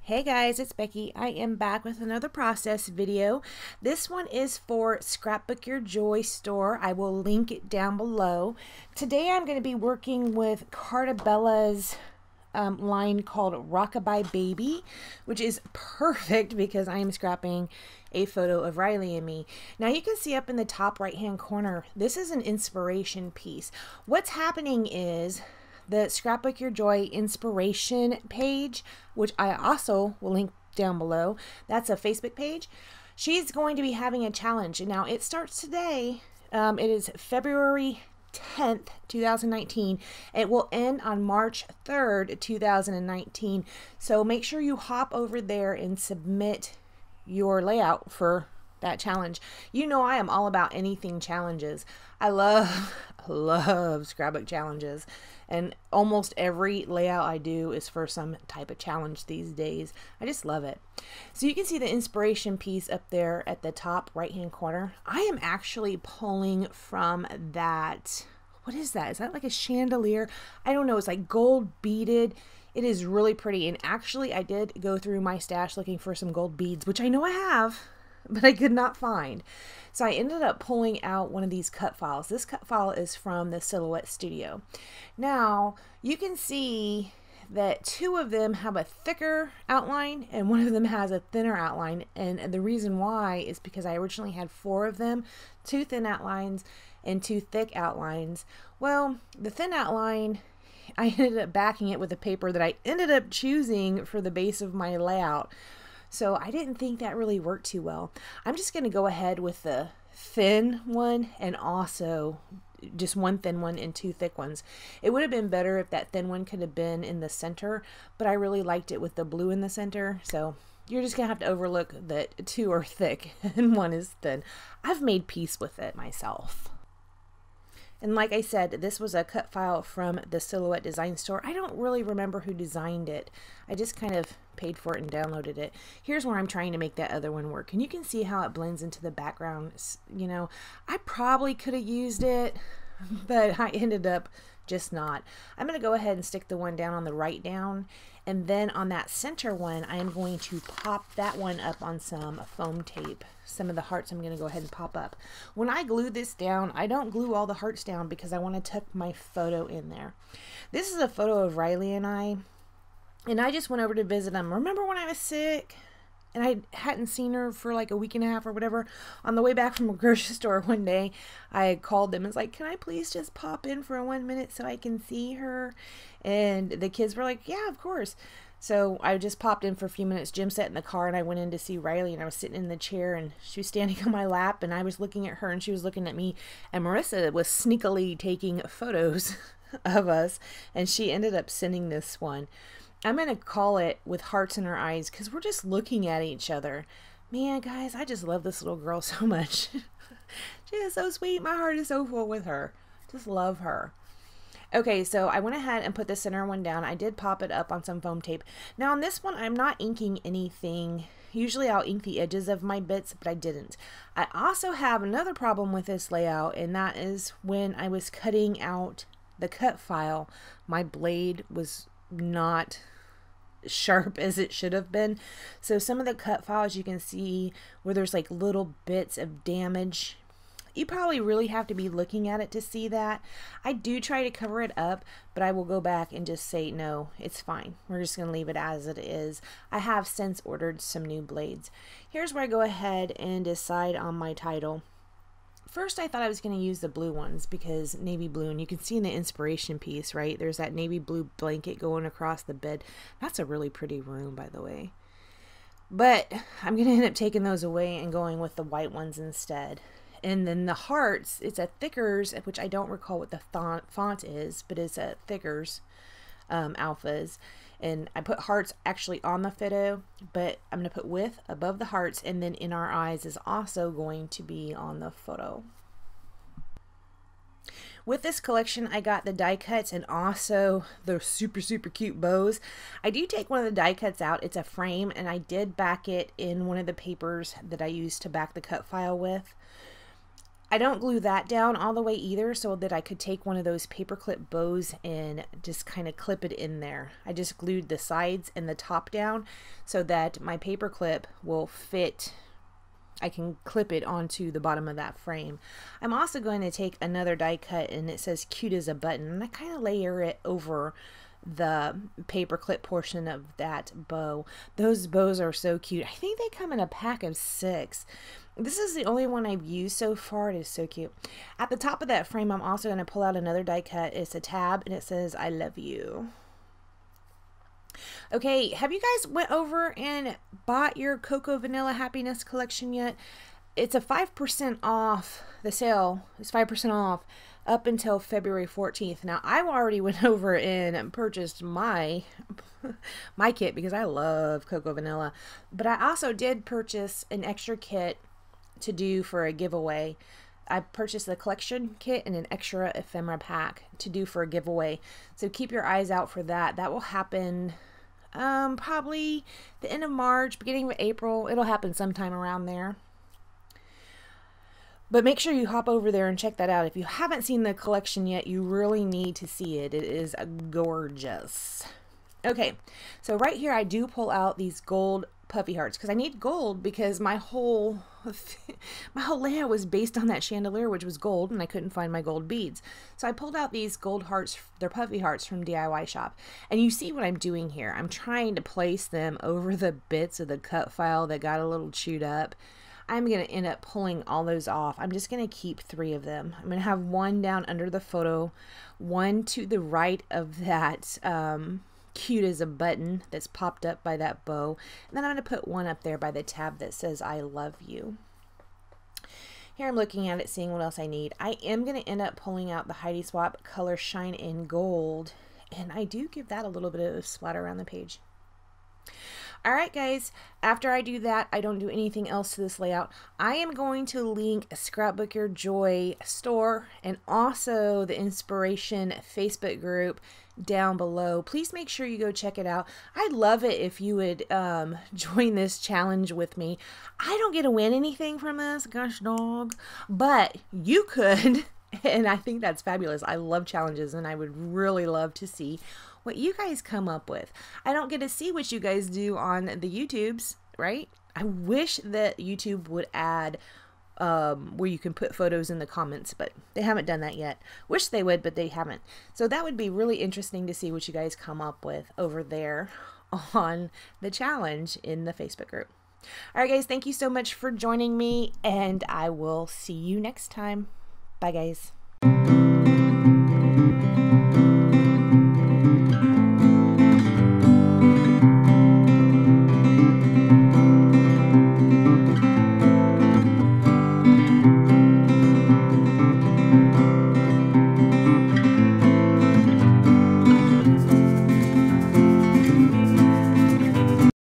Hey guys, it's Becky. I am back with another process video. This one is for Scrapbook Your Joy store. I will link it down below. Today I'm going to be working with Cartabella's line called Rockabye Baby, which is perfect because I am scrapping a photo of Riley and me. Now you can see up in the top right hand corner, this is an inspiration piece. What's happening is the Scrapbook Your Joy inspiration page, which I also will link down below. That's a Facebook page. She's going to be having a challenge. And now it starts today. It is February 10th, 2019. It will end on March 3rd, 2019. So make sure you hop over there and submit your layout for that challenge. You know I am all about anything challenges. I love scrapbook challenges, and almost every layout I do is for some type of challenge these days. I just love it. So you can see the inspiration piece up there at the top right hand corner. I am actually pulling from that, what is that? Is that like a chandelier? I don't know. It's like gold beaded. It is really pretty, and actually I did go through my stash looking for some gold beads, which I know I have, but I could not find. So I ended up pulling out one of these cut files. This cut file is from the Silhouette Studio. Now you can see that two of them have a thicker outline and one of them has a thinner outline, and the reason why is because I originally had four of them, two thin outlines and two thick outlines. Well, the thin outline, I ended up backing it with a paper that I ended up choosing for the base of my layout. So I didn't think that really worked too well. I'm just going to go ahead with the thin one and also just one thin one and two thick ones. It would have been better if that thin one could have been in the center, but I really liked it with the blue in the center. So you're just going to have to overlook that two are thick and one is thin. I've made peace with it myself. And like I said, this was a cut file from the Silhouette Design Store. I don't really remember who designed it. I just kind of paid for it and downloaded it. Here's where I'm trying to make that other one work. And you can see how it blends into the background. You know, I probably could have used it, but I ended up just not. I'm going to go ahead and stick the one down on the right down. And then on that center one, I am going to pop that one up on some foam tape. Some of the hearts I'm going to go ahead and pop up. When I glue this down, I don't glue all the hearts down because I want to tuck my photo in there. This is a photo of Riley and I just went over to visit them. Remember when I was sick and I hadn't seen her for like a week and a half or whatever? On the way back from a grocery store one day, I called them and was like, can I please just pop in for 1 minute so I can see her? And the kids were like, yeah, of course. So I just popped in for a few minutes. Jim sat in the car and I went in to see Riley, and I was sitting in the chair and she was standing on my lap and I was looking at her and she was looking at me, and Marissa was sneakily taking photos of us, and she ended up sending this one. I'm going to call it With Hearts in Her Eyes because we're just looking at each other. Man, guys, I just love this little girl so much. She is so sweet. My heart is so full with her. Just love her. Okay, so I went ahead and put the center one down. I did pop it up on some foam tape. Now on this one, I'm not inking anything. Usually I'll ink the edges of my bits, but I didn't. I also have another problem with this layout, and that is when I was cutting out the cut file, my blade was not sharp as it should have been. So some of the cut files you can see where there's like little bits of damage. You probably really have to be looking at it to see that. I do try to cover it up, but I will go back and just say, no, it's fine. We're just going to leave it as it is. I have since ordered some new blades. Here's where I go ahead and decide on my title. First, I thought I was going to use the blue ones because navy blue, and you can see in the inspiration piece, right? There's that navy blue blanket going across the bed. That's a really pretty room, by the way. But I'm going to end up taking those away and going with the white ones instead. And then the hearts, it's a Thickers, which I don't recall what the font is, but it's a Thickers alphas. And I put hearts actually on the photo, but I'm going to put with above the hearts, and then In Our Eyes is also going to be on the photo. With this collection, I got the die cuts and also the super cute bows. I do take one of the die cuts out. It's a frame, and I did back it in one of the papers that I used to back the cut file with. I don't glue that down all the way either, so that I could take one of those paper clip bows and just kind of clip it in there. I just glued the sides and the top down so that my paper clip will fit. I can clip it onto the bottom of that frame. I'm also going to take another die cut, and it says cute as a button, and I kind of layer it over the paper clip portion of that bow. Those bows are so cute. I think they come in a pack of 6. This is the only one I've used so far. It is so cute. At the top of that frame, I'm also going to pull out another die cut. It's a tab, and it says I love you. Okay, have you guys went over and bought your Cocoa Vanilla Happiness collection yet? It's a 5% off. The sale is 5% off up until February 14th. Now, I already went over and purchased my kit because I love Cocoa Vanilla. But I also did purchase an extra kit to do for a giveaway. I purchased the collection kit and an extra ephemera pack to do for a giveaway. So keep your eyes out for that. That will happen probably the end of March, beginning of April. It'll happen sometime around there. But make sure you hop over there and check that out. If you haven't seen the collection yet, you really need to see it. It is gorgeous. Okay, so right here I do pull out these gold puffy hearts because I need gold because my whole layout was based on that chandelier, which was gold, and I couldn't find my gold beads. So I pulled out these gold hearts. They're puffy hearts from DIY Shop. And you see what I'm doing here. I'm trying to place them over the bits of the cut file that got a little chewed up. I'm going to end up pulling all those off. I'm just going to keep 3 of them. I'm going to have one down under the photo, one to the right of that cute as a button that's popped up by that bow, and then I'm going to put one up there by the tab that says I love you. Here I'm looking at it, seeing what else I need. I am going to end up pulling out the Heidi Swap Color Shine in Gold, and I do give that a little bit of splatter around the page. Alright guys, after I do that, I don't do anything else to this layout. I am going to link Scrapbook Your Joy store and also the Inspiration Facebook group down below. Please make sure you go check it out. I'd love it if you would join this challenge with me. I don't get to win anything from this, gosh dog, but you could. And I think that's fabulous. I love challenges, and I would really love to see what you guys come up with. I don't get to see what you guys do on the YouTubes, right? I wish that YouTube would add where you can put photos in the comments, but they haven't done that yet. Wish they would, but they haven't. So that would be really interesting to see what you guys come up with over there on the challenge in the Facebook group. All right, guys, thank you so much for joining me, and I will see you next time. Bye, guys.